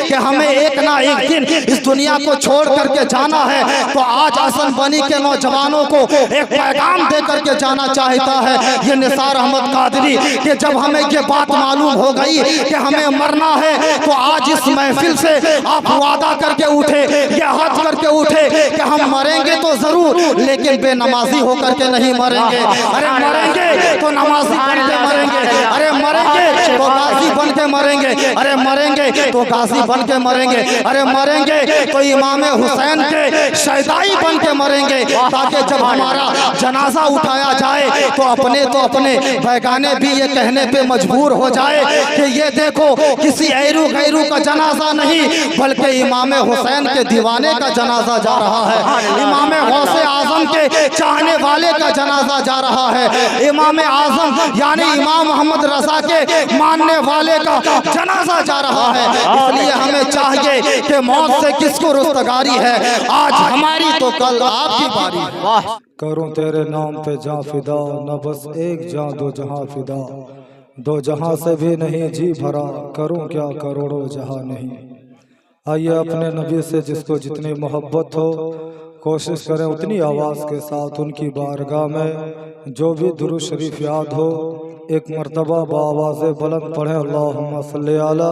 कि हमें एक ना एक दिन इस दुनिया को छोड़ करके जाना है, तो आज हसन बनी के नौजवानों को एक पैगाम दे करके जाना चाहता है ये निसार अहमद कादरी कि जब हमें ये बात मालूम हो गई कि हमें मरना है, तो आज इस महफिल से आप वादा करके उठे, ये हद करके उठे कि हम मरेंगे तो जरूर, लेकिन बेनमाजी होकर के नहीं मरेंगे। अरे मरेंगे तो नमाजी बन के मरेंगे, अरे मरेंगे तो गाजी बन के मरेंगे, अरे मरेंगे तो गाजी बन के मरेंगे, अरे मरेंगे तो इमाम हुसैन के शहदाई बन के मरेंगे, ताकि जब हमारा जनाजा उठाया जाए तो अपने बैगाने भी ये कहने पे मजबूर हो जाए कि ये देखो किसी ऐरू गैरू का जनाजा नहीं, बल्कि इमाम हुसैन के दीवाने का जनाजा जा रहा है, इमाम गौसे आजम के चाहने वाले का जनाजा जा रहा है, इमाम आजम यानी इमाम मोहम्मद रजा के मानने वाले का जनाजा जा रहा है। इसलिए हमें चाहिए कि मौत से किसको रुस्तगारी है, आज हमारी तो कल आपकी बारी है। करूं तेरे नाम पे जां फिदा, न बस एक जां दो जहां फिदा, दो जहां से भी नहीं जी भरा, करूं क्या करोड़ों जहां नहीं। आइए अपने नबी से जिसको जितनी मोहब्बत हो कोशिश करें उतनी आवाज़ के साथ उनकी बारगाह में जो भी दुरूद शरीफ याद हो एक मरतबा बावाज़ बुलंद पढ़ें, अल्लाहुम्मा सल्ली अला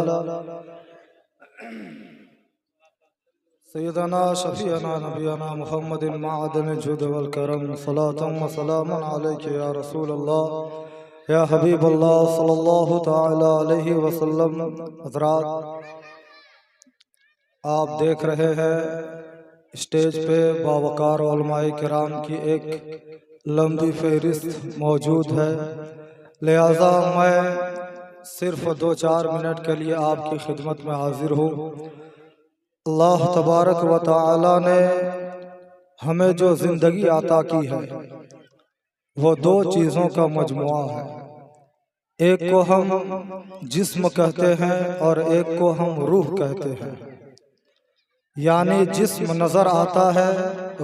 सैयदना शफीअना नबियना मुहम्मदिन माअदन जुद वल करम, सलातम व सलामन अलैका या रसूल अल्लाह या हबीब अल्लाह सल्लल्लाहु तआला अलैहि वसल्लम। हज़रात, आप देख रहे हैं स्टेज पे बावकार उलमाए किराम की एक लंबी फहरिस्त मौजूद है, लिहाजा मैं सिर्फ 2-4 मिनट के लिए आपकी खिदमत में हाजिर हूँ। अल्लाह तबारक व तआला ने हमें जो ज़िंदगी अता की है वो 2 चीज़ों का मजमुआ है, एक को हम जिस्म कहते हैं और एक को हम रूह कहते हैं। यानी जिस्म नज़र आता है,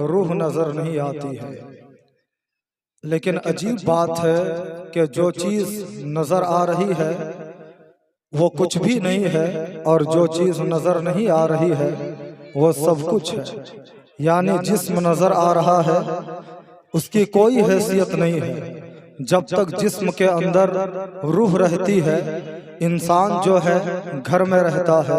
रूह नज़र नहीं आती है। लेकिन अजीब बात है कि जो चीज़ नज़र आ रही है वो कुछ भी नहीं है, और जो चीज़ नज़र नहीं आ रही है वो सब कुछ है। यानी जिस्म नज़र आ रहा है उसकी कोई हैसियत नहीं है जब तक जिस्म के अंदर रूह रहती है। इंसान जो है घर में रहता है,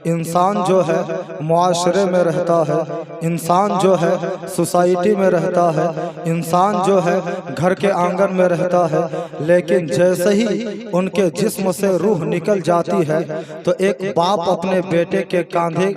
इंसान जो है मुआशरे में रहता है, इंसान जो है सोसाइटी में रहता है, इंसान जो है घर के आंगन में रहता है। लेकिन जैसे ही उनके जिस्म से रूह निकल जाती है तो एक बाप अपने बेटे के कांधे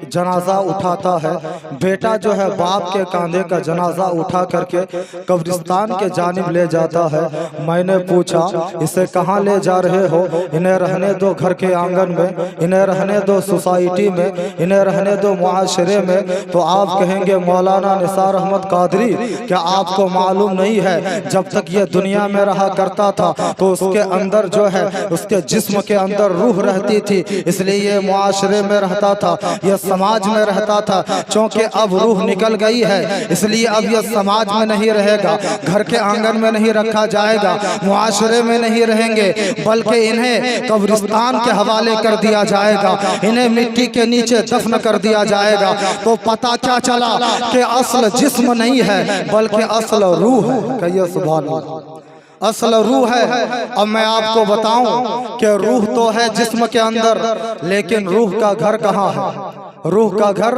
जनाजा उठाता है, बेटा जो है बाप के कांधे का जनाजा उठा करके कब्रिस्तान के जानिब ले जाता है। मैंने पूछा इसे कहाँ ले जा रहे हो? इन्हें रहने दो घर के आंगन में, इन्हें रहने दो सोसाइटी में, इन्हें रहने दो मुआशरे में। तो आप कहेंगे मौलाना निसार अहमद कादरी, क्या आपको मालूम नहीं है जब तक ये दुनिया में रहा करता था तो उसके अंदर जो है उसके जिस्म के अंदर रूह रहती थी, इसलिए ये मुआशरे में रहता था, यह समाज में रहता था। क्योंकि अब रूह निकल गई है इसलिए अब यह समाज में नहीं रहेगा, घर के आंगन में नहीं रखा जाएगा, मुआशरे में नहीं रहेंगे, बल्कि इन्हें कब्रिस्तान के हवाले कर दिया जाएगा, इन्हें मिट्टी के नीचे दफन कर दिया जाएगा। तो पता क्या चला कि असल जिस्म नहीं है बल्कि असल रूह है। कहिए सुभान अल्लाह, असल रूह है। अब मैं आपको बताऊं कि रूह तो है जिस्म के अंदर, लेकिन रूह का घर कहाँ है? रूह का घर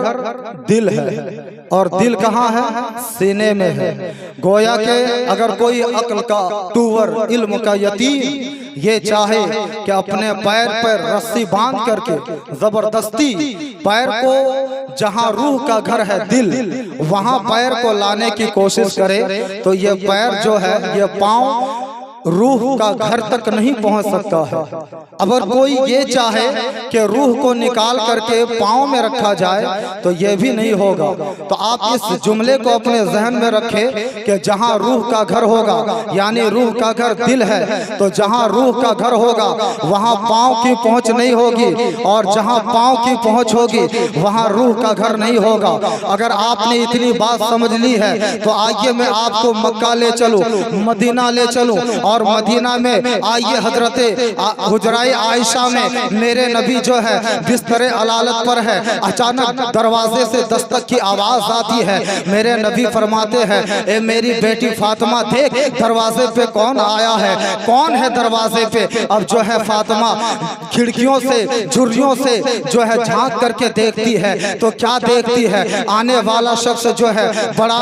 दिल है, और दिल कहाँ है? सीने में है। गोया के अगर कोई अक्ल का टूवर, इल्म का यतीम ये चाहे कि अपने पैर पर रस्सी बांध करके जबरदस्ती पैर को जहां रूह का घर है दिल, वहां पैर को लाने की कोशिश करे, तो ये पैर जो है ये पांव रूह का घर तक नहीं पहुंच सकता है। अगर कोई ये चाहे कि रूह को निकाल करके पांव में रखा जाए तो ये भी नहीं होगा। तो आप इस जुमले को अपने जहन में रखें कि जहां रूह का घर होगा, यानी रूह का घर दिल है, तो जहां रूह का घर होगा वहां पांव की पहुंच नहीं होगी, और जहां पांव की पहुंच होगी वहां रूह का घर नहीं होगा। अगर आपने इतनी बात समझ ली है तो आइए मैं आपको मक्का ले चलूं, मदीना ले चलूं और मदीना में आइए हजरत हुजराए आयशा में मेरे नबी जो है बिस्तर अलालत पर है, अचानक दरवाजे से दस्तक की आवाज आती है। मेरे नबी फरमाते हैं, ए मेरी बेटी फातिमा देख दरवाजे पे कौन आया है, कौन है दरवाजे पे। अब जो है फातिमा खिड़कियों से झुर्रियों से जो है झांक करके देखती है तो क्या देखती है, आने वाला शख्स जो है बड़ा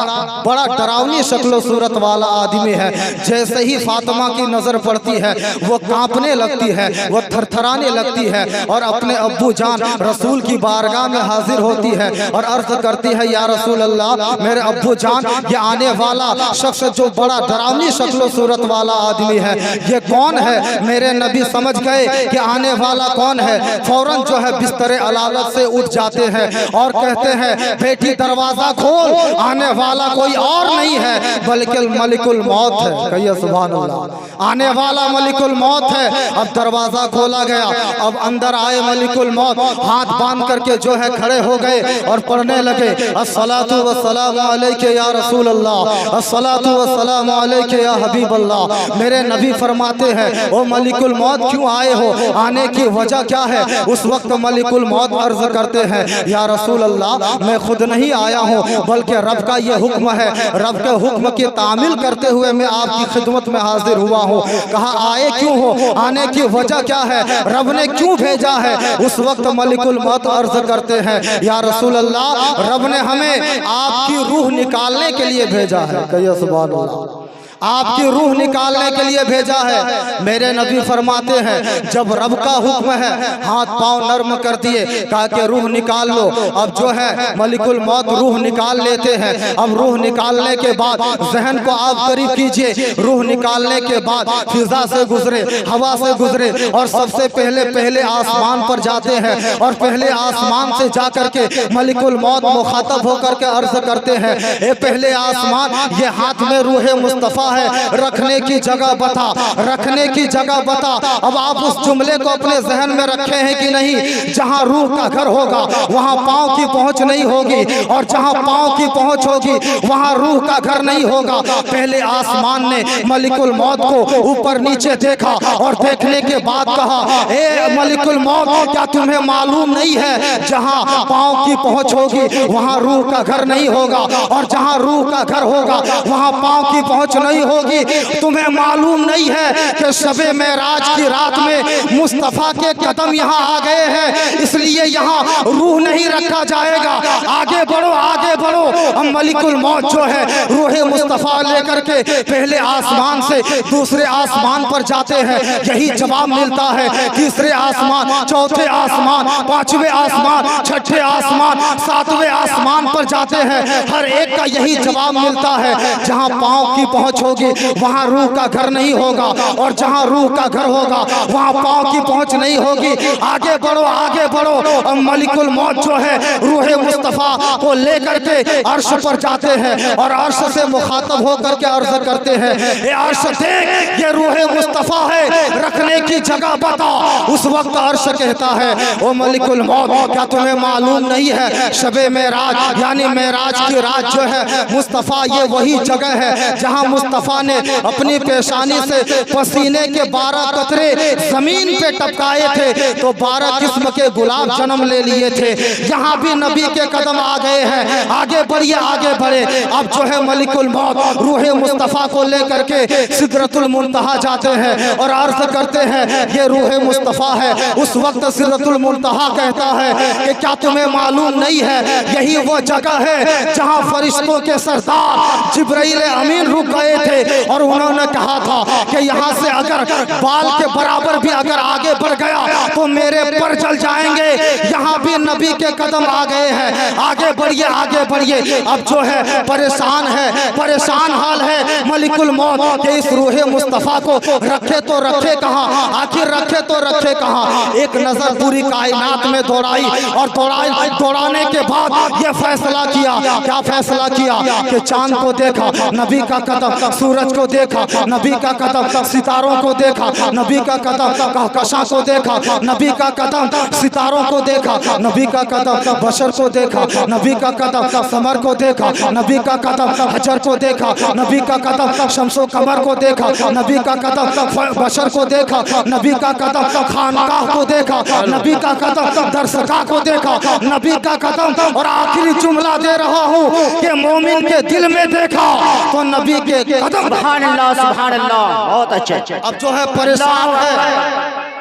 बड़ा डरावनी शक्ल सूरत वाला आदमी है। जैसे ही फातिमा की नजर पड़ती है वो कांपने लगती है, वो थरथराने लगती है और अपने अब्बू जान रसूल की बारगाह में हाजिर होती है और अर्ज करती है, या रसूल अल्लाह, मेरे अब्बू जान ये आने वाला शख्स जो बड़ा डरावनी शक्ल सूरत वाला आदमी है ये कौन है। मेरे नबी समझ गए कि आने वाला कौन है, फौरन जो है बिस्तर अलालत से उठ जाते हैं और कहते हैं, बेटी दरवाजा खोल, आने वाला कोई और नहीं है बल्कि मलिकुल मौत है। कहिए सुभान अल्लाह, आने वाला मलिकुल मौत है। अब दरवाजा खोला गया, अब अंदर आए मलिकुल मौत, हाथ बांध करके जो है खड़े हो गए और पढ़ने लगे, अस्सलातु वस्सलामु अलैके या रसूल अल्लाह, अस्सलातु वस्सलामु अलैके या हबीब अल्लाह। मेरे नबी फरमाते हैं, ओ मलिकुल मौत क्यों आए हो, आने की वजह क्या है। उस वक्त मलिकुल मौत अर्ज करते हैं, या रसूल अल्लाह, मैं खुद नहीं आया हूँ बल्कि रब का ये हुक्म है, रब के हुक्म की तामील करते हुए मैं आपकी खिदमत में हाजिर हुआ हूँ। कहा आए क्यों हो, आने की वजह क्या है, रब ने क्यों भेजा है। उस वक्त मलिकुल मौत अर्ज करते हैं, या रसूल अल्लाह, रब ने हमें आपकी रूह निकालने के लिए भेजा है। कहिए सुभान अल्लाह, आपकी रूह निकालने के लिए भेजा है। मेरे नबी फरमाते हैं, जब रब का हुक्म है हाथ पांव नर्म कर दिए, कहा कि रूह निकाल लो। अब जो है मलिकुल मौत रूह निकाल लेते हैं। अब रूह निकालने के बाद जहन को आप करीब कीजिए, रूह निकालने के बाद फिजा से गुजरे, हवा से गुजरे और सबसे पहले आसमान पर जाते हैं और पहले आसमान से जा करके मलिकुल मौत मुखातब होकर के अर्ज करते हैं, ए पहले आसमान, ये हाथ में रूह मुस्तफा है, रखने की जगह बता, रखने की जगह बता। अब आप उस जुमले को अपने जहन में रखे हैं कि नहीं, जहां रूह का घर होगा वहां पांव की पहुंच नहीं होगी और जहां पांव की पहुंच होगी वहां रूह का घर नहीं होगा। पहले आसमान ने मलिकुल मौत को ऊपर नीचे देखा और देखने के बाद कहा, ए मलिकुल मौत, क्या तुम्हें मालूम नहीं है जहां पांव की पहुंच होगी वहां रूह का घर नहीं होगा और जहां रूह का घर होगा वहां पांव की पहुंच नहीं होगी। तुम्हें मालूम नहीं है कि शबे मेराज की रात में मुस्तफा के कदम यहाँ आ गए हैं, इसलिए यहाँ रूह नहीं रखा जाएगा। आगे बढ़ो, आगे बढ़ो। हम मलिकुल मौत जो है रूह मुस्तफा लेकर के पहले आसमान से दूसरे आसमान पर जाते हैं, यही जवाब मिलता है। तीसरे आसमान, चौथे आसमान, पांचवें आसमान, छठे आसमान, सातवें आसमान पर जाते हैं, हर एक का यही जवाब मिलता है, जहाँ पांव की पहुंच होगी वहां रूह का घर नहीं होगा और जहां रूह का घर होगा वहां पांव की पहुंच नहीं होगी। आगे बढ़ो, आगे बढ़ो। और मलिकुल मौत जो है रूह मुस्तफा को लेकर के अर्श पर जाते हैं और अर्श से मुखातब होकर के अर्ज करते हैं, ये अर्श देख, ये रूह मुस्तफा है, रखने की जगह बता। उस वक्त अर्श कहता है, ओ मलिकुल मौत, क्या तुम्हें मालूम नहीं है शबे मेराज यानी मेराज की रात जो है मुस्तफा, ये वही जगह है जहां मुस्तफा ने अपनी पेशानी से पसीने के 12 कतरे जमीन पे टपकाए थे तो 12 किस्म के गुलाब जन्म ले लिए थे। यहाँ भी नबी के कदम आ गए हैं, आगे बढ़िए, आगे बढ़े। अब जो है मलिकुल मौत रूह मुस्तफा को लेकर के सिदरतुल मुंतहा जाते हैं और अर्ज करते हैं, ये रूह मुस्तफा है। उस वक्त सिदरतुल मुंतहा कहता है कि क्या तुम्हें मालूम नहीं है, यही वो जगह है जहाँ फरिश्तों के सरदार जिब्राइल अमीन रुक गए थे और उन्होंने कहा था कि यहाँ से अगर बाल के बराबर भी अगर आगे बढ़ गया तो मेरे पर चल जाएंगे। यहाँ भी नबी के कदम आ गए हैं, आगे बढ़िए, आगे बढ़िए। अब जो है परेशान है, परेशान हाल है मलिकुल मौत के इस रूह मुस्तफा को रखे तो रखे कहाँ, आखिर रखे तो रखे कहाँ। एक नजर पूरी कायनात में दौड़ाई और दौड़ाने के बाद ये फैसला किया, क्या फैसला किया कि चांद को देखा, नबी का कदम सूरज को देखा, नबी का कदम सितारों को देखा, नबी का कदम कहकशां को देखा, नबी का कदम सितारों को देखा, नबी का कदम बशर को देखा, नबी का कदम समर को देखा, नबी का कदम हजर को देखा, नबी का कदम शम्सो कमर को देखा, नबी का कदम बशर को देखा, नबी का कदम खानकाह को देखा, नबी का कदम दरसगाह को देखा, नबी का कदम। और आखिरी जुमला दे रहा हूँ कि मोमिन के दिल में देखा तो नबी के कदम। सुभान अल्लाह, सुभान अल्लाह, बहुत अच्छे। अब जो है परेशान है,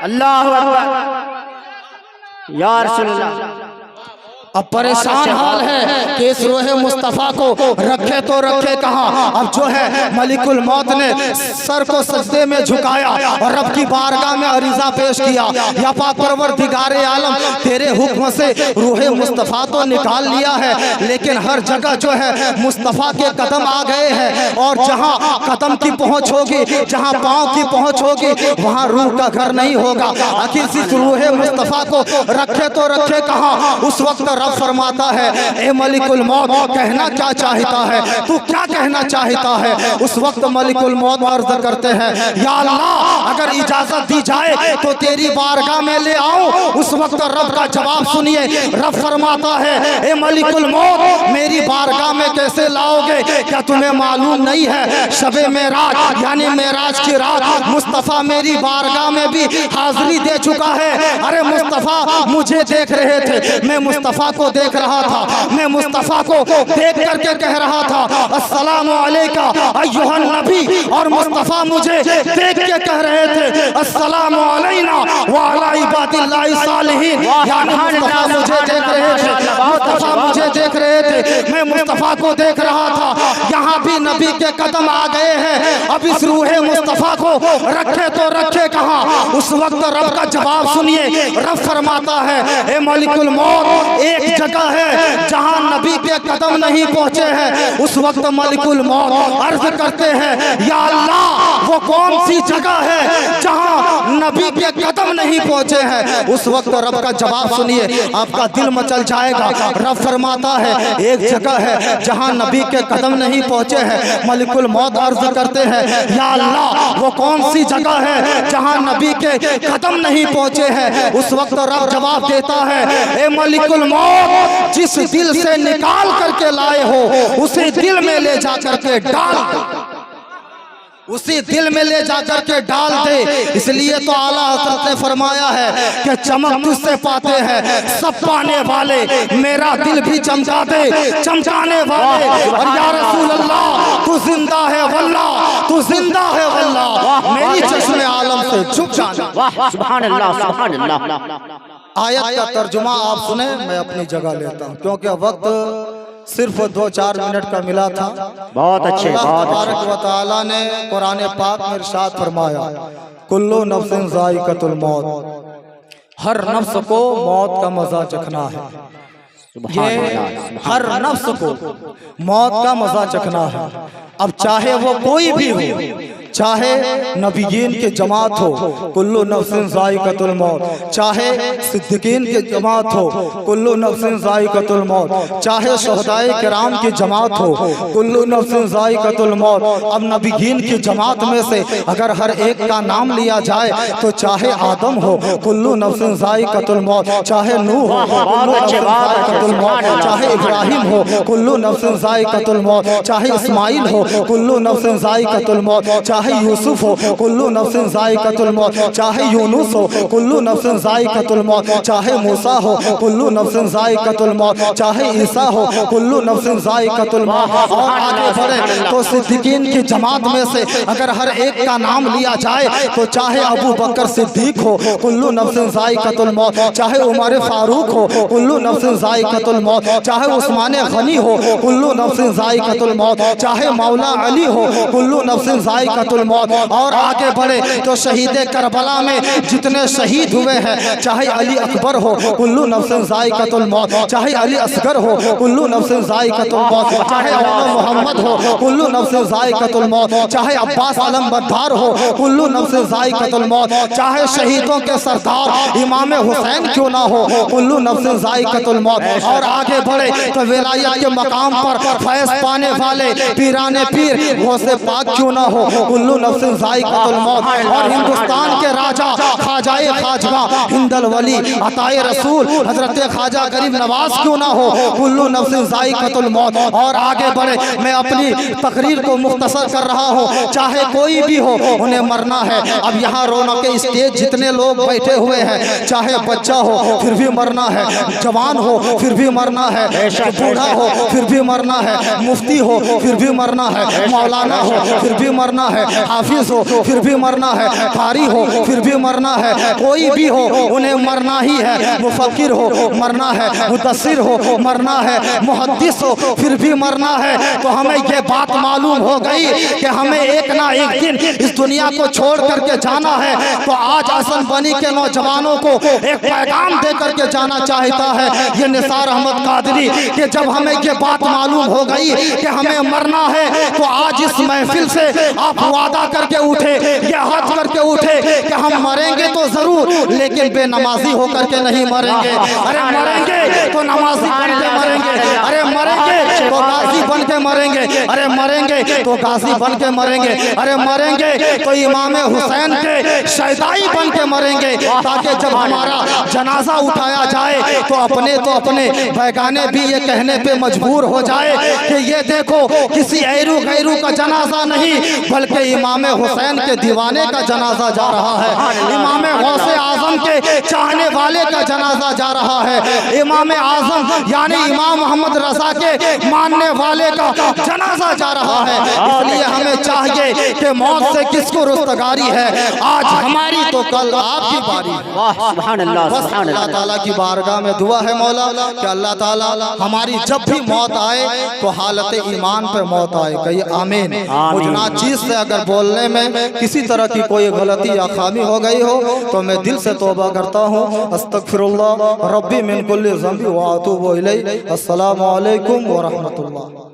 अल्लाह अकबर, या रसूल अल्लाह। अब परेशान हाल है कि इस रूह मुस्तफ़ा को रखे तो रखे कहाँ। अब जो है मलिकुल मौत ने सर को सजदे में झुकाया और रब की बारगाह में अरीज़ा पेश किया, या पाक परवरदिगारे आलम तेरे हुक्म से रूह मुस्तफ़ा तो निकाल लिया है, लेकिन हर जगह जो है मुस्तफ़ा के कदम आ गए हैं, और जहाँ कदम की पहुँच होगी, जहाँ पाँव की पहुँच होगी, वहाँ रूह का घर नहीं होगा। आखिर इस रूह मुस्तफ़ा को रखे तो रखे कहाँ। उस वक्त रब फरमाता है, ए मलिकुल मौत कहना क्या चाहता है, तू क्या कहना चाहता है। उस वक्त मलिकुल मौत अर्ज करते हैं, या अल्लाह अगर इजाजत दी जाए तो तेरी बारगाह में ले आऊं। उस वक्त रब का जवाब सुनिए, रब फरमाता है, ए मलिकुल मौत मेरी बारगाह में कैसे लाओगे, क्या तुम्हें मालूम नहीं है शबे मेराज यानी मेराज की रात मुस्तफ़ा मेरी बारगाह में भी हाजिरी दे चुका है। अरे मुस्तफ़ा मुझे देख रहे थे, मैं मुस्तफ़ा को देख रहा था, मैं मुस्तफ़ा को देख करके कह रहा था अस्सलामु अलैका अय्युहन नबी, और मुस्तफ़ा मुझे देख के कह रहे थे अस्सलामु अलैना व अला इबादिल्लाहि सालिहीन। यानी मुस्तफ़ा मुझे देख रहे थे, मुस्तफ़ा मुझे देख रहे थे, मैं मुस्तफ़ा को देख रहा था। यहाँ भी नबी के कदम आ गए हैं। अब इस रूह मुस्तफ़ा को रखे तो रखे कहाँ। उस वक्त रब का जवाब सुनिए, रब फरमाता है, ए मलिकुल मौत एक जगह है जहां नबी के कदम नहीं पहुंचे हैं। उस वक्त मलिकुल मौत अर्ज करते हैं, या अल्लाह वो कौन सी जगह है जहां नबी के कदम नहीं पहुंचे हैं। उस वक्त रब का जवाब सुनिए, आपका दिल मचल जाएगा। रब फरमाता है, एक जगह है जहां नबी के कदम नहीं पहुंचे हैं। मलिकुल मौत अर्ज करते हैं, या अल्लाह वो कौन सी जगह है जहां नबी के कदम नहीं पहुंचे हैं। उस वक्त रब जवाब देता है, ए मलिकुल मौत जिस दिल से निकाल करके लाए हो उसी दिल में ले जा करके डाल, उसी दिल में ले जा करके डाल दे। इसलिए तो आला हज़रत ने फरमाया है कि चमक तुझसे पाते हैं सब पाने वाले, मेरा दिल भी चमका दे चमकाने वाले। और या रसूल अल्लाह तू जिंदा है वल्लाह, तू जिंदा है वल्लाह, मेरी चश्मे आलम से झुक जाना। वाह, सुभान अल्लाह, सुभान अल्लाह। आयत का तर्जुमा आप सुने, मैं अपनी जगह लेता हूँ क्योंकि वक्त सिर्फ 2-4 मिनट का मिला था। बहुत अच्छे, अल्लाह बहुत तबारक व तआला ने कुरान पाक में इरशाद फरमाया, कुल्लु नफ्सिन ज़ाइक़तुल मौत, हर नफ्स को मौत का मजा चखना है। ये हर नफ्स को मौत का मजा चखना है। अब चाहे वो कोई भी हो, चाहे नबीयीन के जमात हो, कुल्लु नफ्सिन ज़ाइक़तुल मौत, चाहे सिद्दीकीन के जमात हो, कुल्लु नफ्सिन ज़ाइक़तुल मौत, चाहे शहदाए किराम की जमात हो, कुल्लु नफ्सिन ज़ाइक़तुल मौत। अब नबीयीन की जमात में से अगर हर एक का नाम लिया जाए तो चाहे आदम हो, कुल्लु नफ्सिन ज़ाइक़तुल मौत, चाहे नूह हो, कुल्लु नफ्सिन ज़ाइक़तुल मौत, चाहे इब्राहिम हो, कुल्लु नफ्सिन ज़ाइक़तुल मौत, चाहे इस्माइल हो, कुल्लु नफ्सिन ज़ाइक़तुल मौत, चाहे यूसुफ हो, कुल्लु नफ्सिन ज़ाइक़तुल मौत, चाहे यूनुस हो, कुल्लु नफ्सिन ज़ाइक़तुल मौत, चाहे मूसा हो, कुल्लु नफ्सिन ज़ाइक़तुल मौत, चाहे ईसा हो, कुल्लु नफ्सिन ज़ाइक़तुल मौत। और आगे बढ़े तो सिद्दीकीन की जमात में से अगर हर एक का नाम लिया जाए तो चाहे अबू बकर सिद्दीक हो, कुल्लु नफ्सिन ज़ाइक़तुल मौत, चाहे उमर फारूक हो, कुल्लु नफ्सिन ज़ाइक़तुल मौत, चाहे उस्मान गनी हो, कुल्लु नफ्सिन ज़ाइक़तुल मौत, चाहे मौला अली हो, कुल्लु नफ्सिन ज़ाइक़तुल जायकातुल मौत। और आगे बढ़े तो शहीद करबला में जितने शहीद हुए हैं, चाहे अली अकबर हो, कुल्लू नफ्सिन जायकातुल मौत, चाहे अली असगर हो, कुल्लू नफ्सिन जायकातुल मौत, चाहे औनो मोहम्मद हो, कुल्लू नफ्सिन जायकातुल मौत, चाहे अब्बास आलम बद्दार हो, कुल्लू नफ्सिन जायकातुल मौत, चाहे शहीदों के सरदार इमाम हुसैन क्यों ना हो, कुल्लू नफ्सिन जायकातुल मौत। और आगे बढ़े तो विलायत के मकाम पर फैज़ पाने वाले पीराने पीर गौसे पाक क्यों ना हो, कुल्लू नफ्सिन जायकातुल मौत। और हिंदुस्तान के राजा ख्वाजाए खाजगा हिंदल वली अताए रसूल हजरत ख्वाजा गरीब नवाज क्यों ना हो, कुल्लू नफ्सिन जायकातुल मौत। और आगे बढ़े, मैं अपनी तकरीर को मुख्तसर कर रहा हूँ, चाहे कोई भी हो उन्हें मरना है। अब यहाँ रौनक के स्टेज जितने लोग बैठे हुए हैं, चाहे बच्चा हो फिर भी मरना है, जवान हो फिर भी मरना है, बूढ़ा हो फिर भी मरना है, मुफ्ती हो फिर भी मरना है, मौलाना हो फिर भी मरना है, हाफिज हो फिर भी मरना है, कारी हो फिर भी मरना है, कोई भी हो उन्हें मरना ही है। मुफक्किर हो मरना है, मुदस्सिर हो मरना है, मुहद्दिस हो फिर भी मरना है। तो हमें ये बात मालूम हो गई कि हमें एक ना एक दिन इस दुनिया को छोड़ करके जाना है। तो आज हसन बनी के नौजवानों को एक पैगाम दे करके जाना चाहता है ये निसार अहमद कादरी कि जब हमें ये बात मालूम हो गई कि हमें मरना है, तो आज इस महफिल से आप वादा करके उठे, ये हाथ करके उठे कि हम मरेंगे तो जरूर, लेकिन बेनमाजी होकर के नहीं मरेंगे। अरे मरेंगे तो नमाजी बन के मरेंगे, अरे मरेंगे तो गाजी बन के मरेंगे, अरे मरेंगे तो गाजी बन के मरेंगे, अरे मरेंगे तो इमाम हुसैन के शहदाई बन के मरेंगे, ताकि जब हमारा जनाजा उठाया जाए तो अपने बैगाने भी ये कहने पे मजबूर हो जाए कि ये देखो किसी ऐरू गैरू का जनाजा नहीं, बल्कि इमाम हुसैन के दीवाने का जनाजा जा रहा है, इमाम गौसे आजम के चाहने वाले का जनाजा जा रहा है, इमाम आजम यानी इमाम मोहम्मद रजा के मानने वाले का जनाजा जा रहा है। इसलिए हमें चाहिए कि मौत से किसको रुस्तगारी है, आज हमारी तो कल आपकी बारी है। सुभान अल्लाह, बस सुभान अल्लाह ताला की बारगाह में दुआ है मौला कि अल्लाह ताला हमारी जब भी मौत आए तो हालत ईमान पे मौत आए, कहिए आमीन। मुझ नाचीज से अगर बोलने में किसी तरह की कोई गलती या खामी हो गई हो तो मैं दिल से तौबा करता हूँ। अस्तगफिरुल्लाह रब्बी मिन कुल्ली ज़ंबी व अतूबु इलैह। अस्सलामु अलैकुम व रहमतुल्लाह।